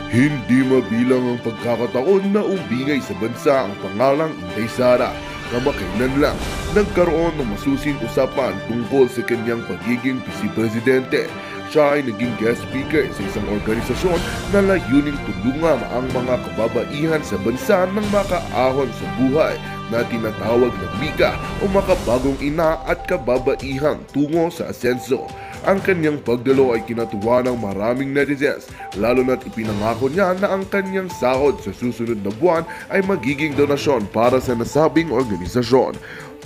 Hindi mabilang ang pagkakataon na umbingay sa bansa ang pangalang Inday Sara. Kamakailan lang, nagkaroon ng masusing usapan tungkol sa kanyang pagiging vice-presidente. Siya ay naging guest speaker sa isang organisasyon na layuning tulungan ang mga kababaihan sa bansa ng makaahon sa buhay na tinatawag na Mika o makabagong ina at kababaihang tungo sa asenso. Ang kanyang pagdalo ay kinatuwa ng maraming netizens, lalo na't ipinangako niya na ang kanyang sahod sa susunod na buwan ay magiging donasyon para sa nasabing organisasyon.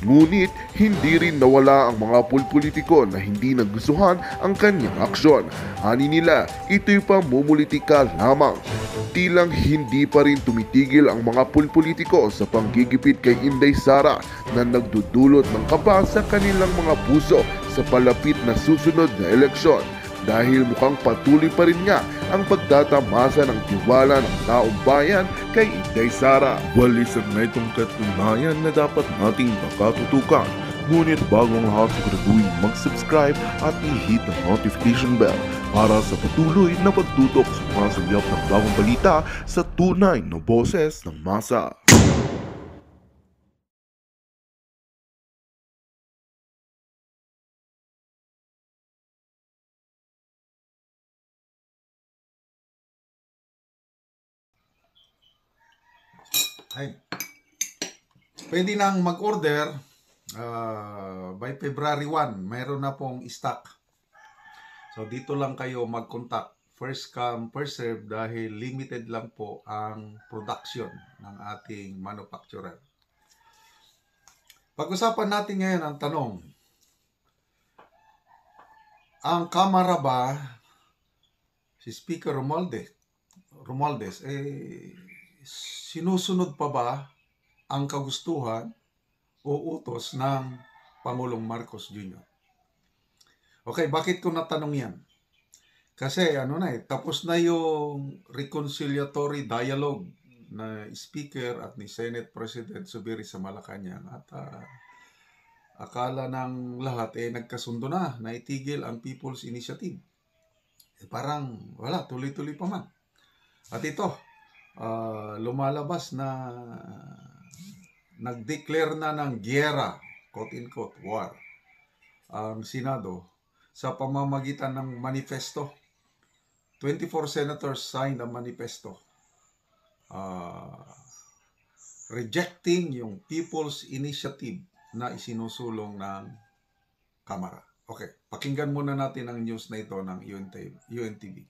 Ngunit hindi rin nawala ang mga pulpolitiko na hindi nagustuhan ang kanyang aksyon. Ani nila, ito'y pamumulitika lamang. Tilang hindi pa rin tumitigil ang mga pulpolitiko sa panggigipit kay Inday Sara na nagdudulot ng kaba sa kanilang mga puso sa palapit na susunod na eleksyon. Dahil mukhang patuloy pa rin nga ang pagtatamasa ng tiwala ng taong bayan kay Inday Sara. Walisan na itong katunayan na dapat nating makatutukan. Ngunit bago ang lahat, siguraduhin mag-subscribe at i-hit ang notification bell para sa patuloy na pagtutok sa mga sagyap ng bagong balita sa tunay na boses ng masa. Ay, pwede nang mag-order by February 1. Mayroon na pong stock. So, dito lang kayo mag-contact. First come, first serve dahil limited lang po ang production ng ating manufacturer. Pag-usapan natin ngayon ang tanong. Ang Kamara ba, si Speaker Romualdez, sinusunod pa ba ang kagustuhan o utos ng Pangulong Marcos Jr.? Okay, bakit ko natanong yan? Kasi tapos na yung reconciliatory dialogue na Speaker at ni Senate President Zubiri sa Malacanang at akala ng lahat nagkasundo na itigil ang People's Initiative. Parang wala, tuloy-tuloy pa man. At ito, lumalabas na nag-declare na ng giyera, quote-unquote, war, ang Senado sa pamamagitan ng manifesto. 24 senators signed a manifesto rejecting yung People's Initiative na isinusulong ng Kamara. Okay, pakinggan muna natin ang news na ito ng UNTV.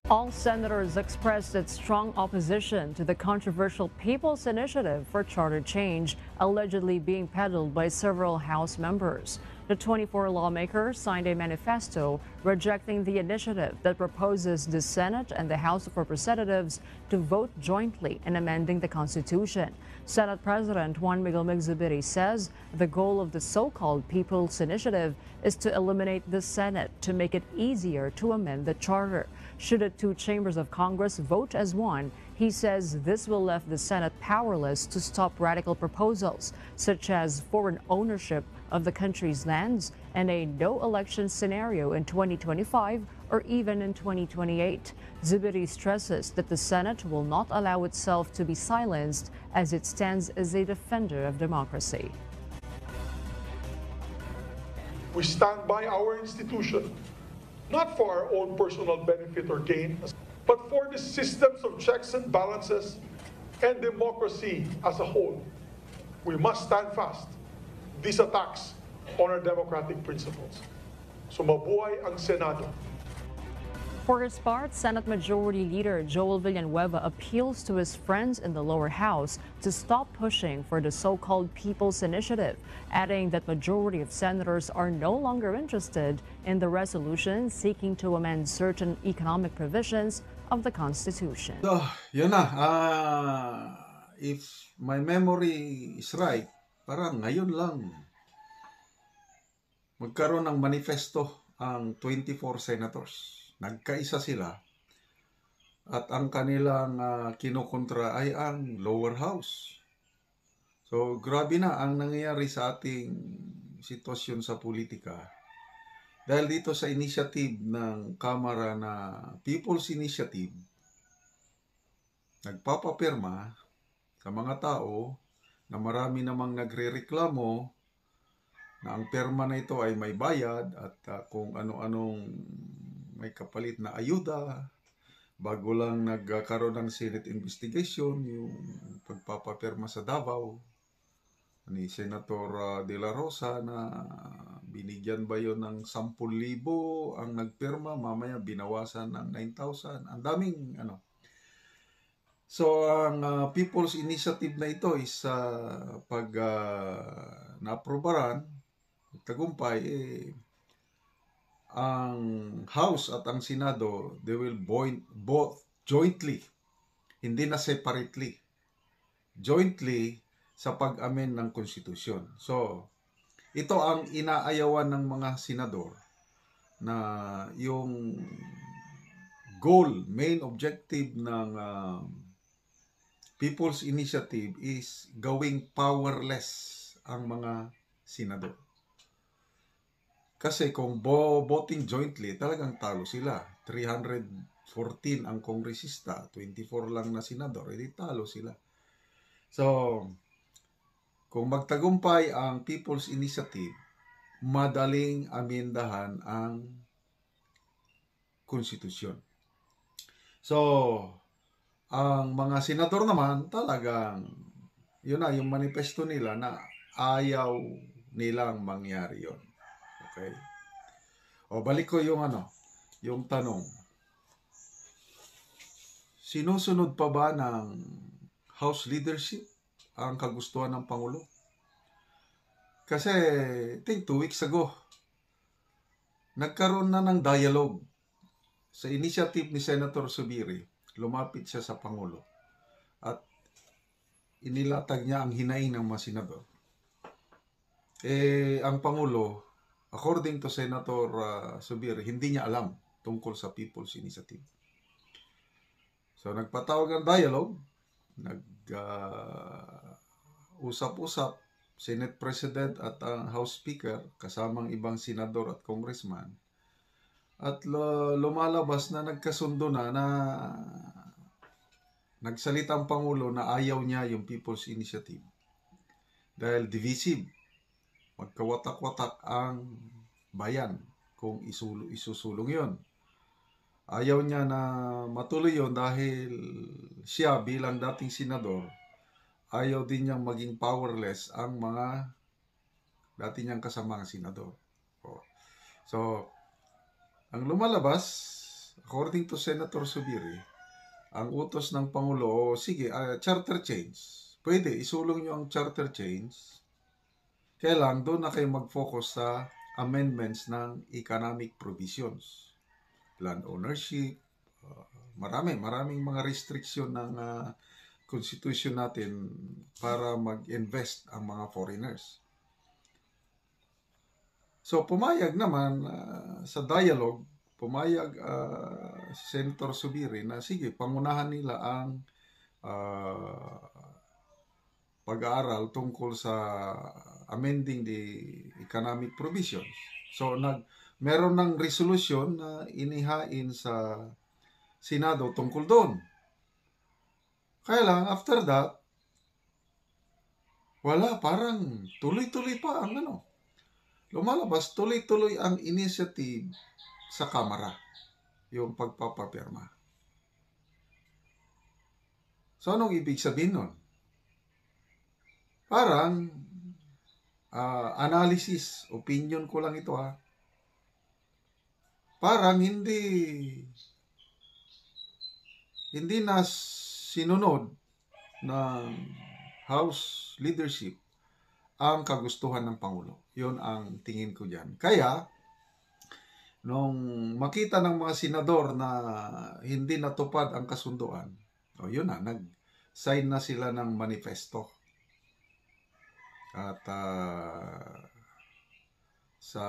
All senators expressed its strong opposition to the controversial People's Initiative for Charter Change, allegedly being peddled by several House members. The 24 lawmakers signed a manifesto rejecting the initiative that proposes the Senate and the House of Representatives to vote jointly in amending the Constitution. Senate President Juan Miguel Zubiri says the goal of the so-called People's Initiative is to eliminate the Senate to make it easier to amend the Charter. Should the two chambers of Congress vote as one, he says this will leave the Senate powerless to stop radical proposals, such as foreign ownership of the country's lands and a no-election scenario in 2025 or even in 2028. Zubiri stresses that the Senate will not allow itself to be silenced as it stands as a defender of democracy. We stand by our institution, not for our own personal benefit or gain, but for the systems of checks and balances and democracy as a whole. We must stand fast these attacks on our democratic principles. Sumabuhay ang Senado. For his part, Senate Majority Leader Joel Villanueva appeals to his friends in the lower house to stop pushing for the so-called People's Initiative, adding that majority of senators are no longer interested in the resolution seeking to amend certain economic provisions of the Constitution. So, yun na. If my memory is right, parang ngayon lang magkaroon ng manifesto ang 24 senators. Nagkaisa sila at ang kanilang kinukontra ay ang lower house. So, grabe na ang nangyayari sa ating sitwasyon sa politika. Dahil dito sa initiative ng Kamara na People's Initiative, nagpapapirma sa mga tao na marami namang nagrereklamo na ang pirma na ito ay may bayad at kung ano-anong may kapalit na ayuda. Bago lang nagkaroon ng Senate investigation, yung pagpapapirma sa Davao ni Senator De La Rosa na binigyan ba yun ng 10,000 ang nagpirma, mamaya binawasan ng 9,000. Ang daming ano. So, ang People's Initiative na ito is pag naaprobaran, tagumpay, ang House at ang Senado, they will both jointly, hindi na separately, jointly sa pag-amend ng konstitusyon. So, ito ang inaayawan ng mga senador na yung goal, main objective ng People's Initiative is gawing powerless ang mga senador. Kasi kung voting jointly, talagang talo sila. 314 ang kongresista, 24 lang na senador, edi talo sila. So, kung magtagumpay ang People's Initiative, madaling amendahan ang konstitusyon. So, ang mga senador naman talagang, yun na, yung manifesto nila na ayaw nilang mangyari yun. Okay? O, balik ko yung yung tanong. Sinusunod pa ba ng House leadership ang kagustuhan ng Pangulo? Kasi, I think 2 weeks ago, nagkaroon na ng dialogue sa initiative ni Senator Zubiri. Lumapit siya sa Pangulo at inilatag niya ang hinaing ng mga senador. Ang Pangulo, according to Senator Zubiri, hindi niya alam tungkol sa People's Initiative. So, nagpatawag ng dialogue, usap-usap, Senate President at ang House Speaker, kasamang ibang senador at congressman, at lumalabas na nagkasundo na nagsalita ang Pangulo na ayaw niya yung People's Initiative. Dahil divisive, magkawatak-watak ang bayan kung isusulong yon. Ayaw niya na matuloy yon dahil siya bilang dating senador, ayaw din niyang maging powerless ang mga dati niyang kasamang senador. So, ang lumalabas, according to Senator Zubiri, ang utos ng Pangulo, sige, charter change. Pwede, isulong niyo ang charter change. Kailang doon na kayo mag-focus sa amendments ng economic provisions. Land ownership, maraming mga restriction ng constitution natin para mag-invest ang mga foreigners. So, pumayag naman sa dialogue, pumayag si Senator Zubiri na sige, pangunahan nila ang pag-aaral tungkol sa amending the economic provisions. So, meron ng resolution na inihain sa Senado tungkol doon. Kaya lang, after that, wala, parang tuloy-tuloy pa ang lumalabas, tuloy-tuloy ang initiative sa Kamara, yung pagpapapirma. So, anong ibig sabihin nun? Parang, analysis, opinion ko lang ito parang hindi na sinunod ng House leadership ang kagustuhan ng Pangulo. Yun ang tingin ko dyan. Kaya, nung makita ng mga senador na hindi natupad ang kasunduan, yun na, nag-sign na sila ng manifesto. At sa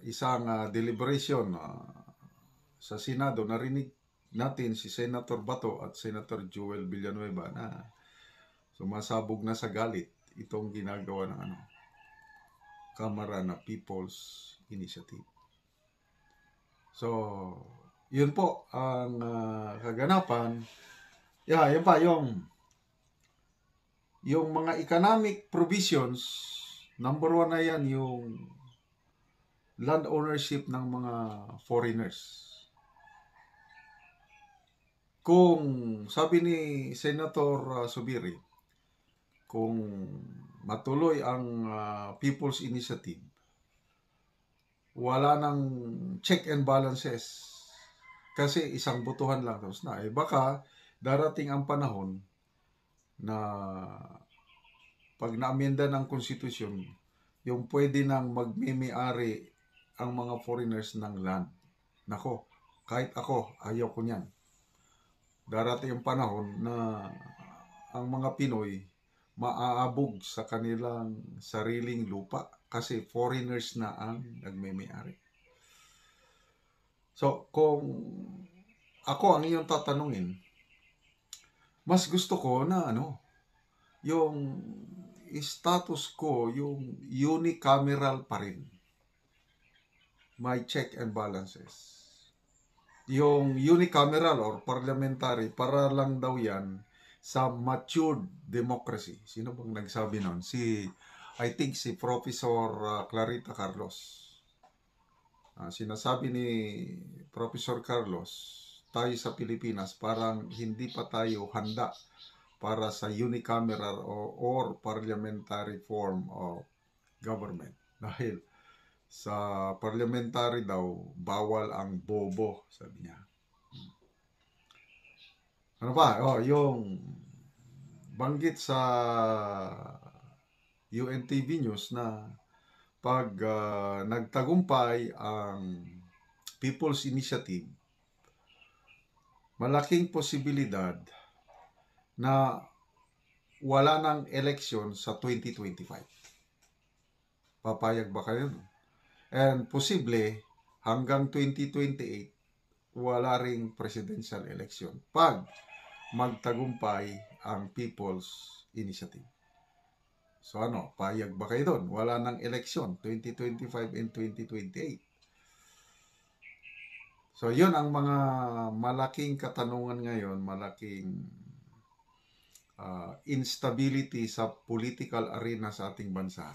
isang deliberation sa Senado, narinig natin si Senator Bato at Senator Joel Villanueva na sumasabog na sa galit itong ginagawa ng Kamara na People's Initiative. So, yun po ang kaganapan Yan pa, yung mga economic provisions, number 1 na yan, yung land ownership ng mga foreigners. Kung sabi ni Senator Subiri, kung matuloy ang People's Initiative, wala nang check and balances kasi isang botohan lang tapos na. Baka darating ang panahon na pag naamenda ng konstitusyon, yung pwede nang magmimi-ari ang mga foreigners ng land. Nako, kahit ako, ayaw ko niyan. Darating ang panahon na ang mga Pinoy maaabog sa kanilang sariling lupa kasi foreigners na ang nagmimi-ari. So, kung ako ang iyong tatanungin, mas gusto ko na yung status ko, yung unicameral pa rin. May check and balances. Yung unicameral or parliamentary, para lang daw yan sa matured democracy. Sino bang nagsabi nun? I think si Professor Clarita Carlos. Sinasabi ni Professor Carlos, tayo sa Pilipinas parang hindi pa tayo handa para sa unicameral or parliamentary form of government. Dahil sa parliamentary daw, bawal ang bobo, sabi niya. Ano pa? Yung banggit sa UNTV News na pag nagtagumpay ang People's Initiative, malaking posibilidad na wala ng eleksyon sa 2025. Papayag ba kayo? And posible hanggang 2028 wala ring presidential election pag magtagumpay ang People's Initiative. So payag ba kayo doon? Wala nang eleksyon 2025 and 2028. So yun ang mga malaking katanungan ngayon, malaking instability sa political arena sa ating bansa.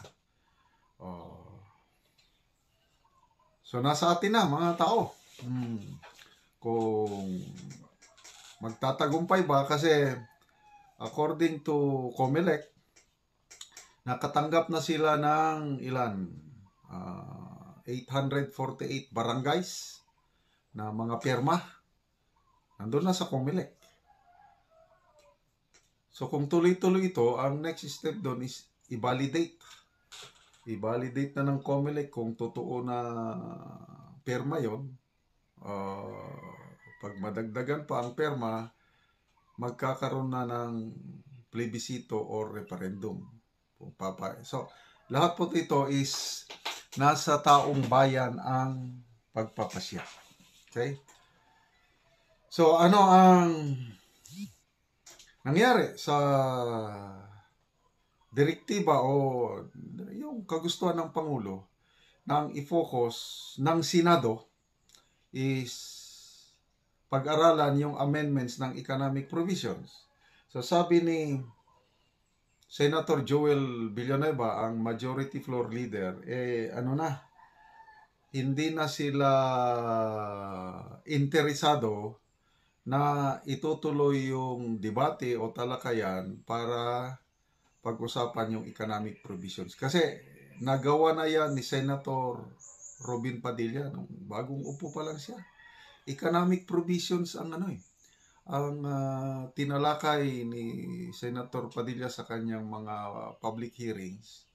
So nasa atin na mga tao. Kung magtatagumpay ba, kasi according to COMELEC, nakatanggap na sila ng ilan? 848 barangays na mga pirma. Nandun na sa COMELEC. So kung tuloy-tuloy ito, ang next step doon is i-validate. I-validate na ng COMELEC kung totoo na pirma yon. Pag madagdagan pa ang pirma, magkakaroon na ng plebisito or referendum. So, lahat po ito is nasa taong bayan ang pagpapasya. Okay? So, ano ang nangyari sa direktiba o yung kagustuhan ng Pangulo nang i-focus ng Senado is pag-aralan yung amendments ng economic provisions. So sabi ni Senator Joel Villanueva, ang majority floor leader, hindi na sila interesado na itutuloy yung debate o talakayan para pag-usapan yung economic provisions. Kasi nagawa na yan ni Senator Robin Padilla nung bagong upo pa lang siya. Economic provisions ang tinalakay ni Senator Padilla sa kanyang mga public hearings.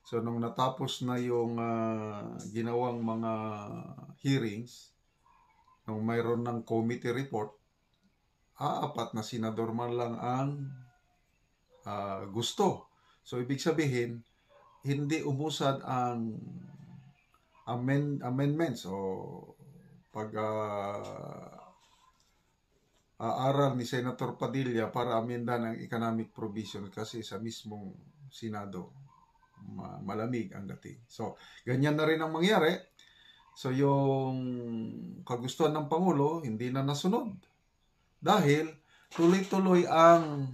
So nung natapos na yung ginawang mga hearings, nung mayroon ng committee report, 4 na senador man lang ang gusto. So ibig sabihin, hindi umusad ang amendments o pag-aaral ni Senator Padilla para amenda ng economic provision kasi sa mismong Senado malamig ang dating. So ganyan na rin ang mangyari. So yung kagustuhan ng Pangulo hindi na nasunod dahil tuloy-tuloy ang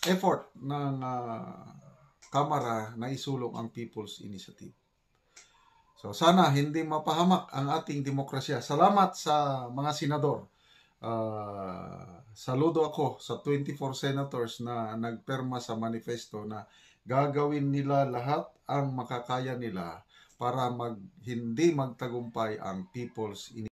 effort ng Kamara na isulong ang People's Initiative. So sana hindi mapahamak ang ating demokrasya. Salamat sa mga senador. Saludo ako sa 24 senators na nagperma sa manifesto na gagawin nila lahat ang makakaya nila para hindi magtagumpay ang People's Initiative.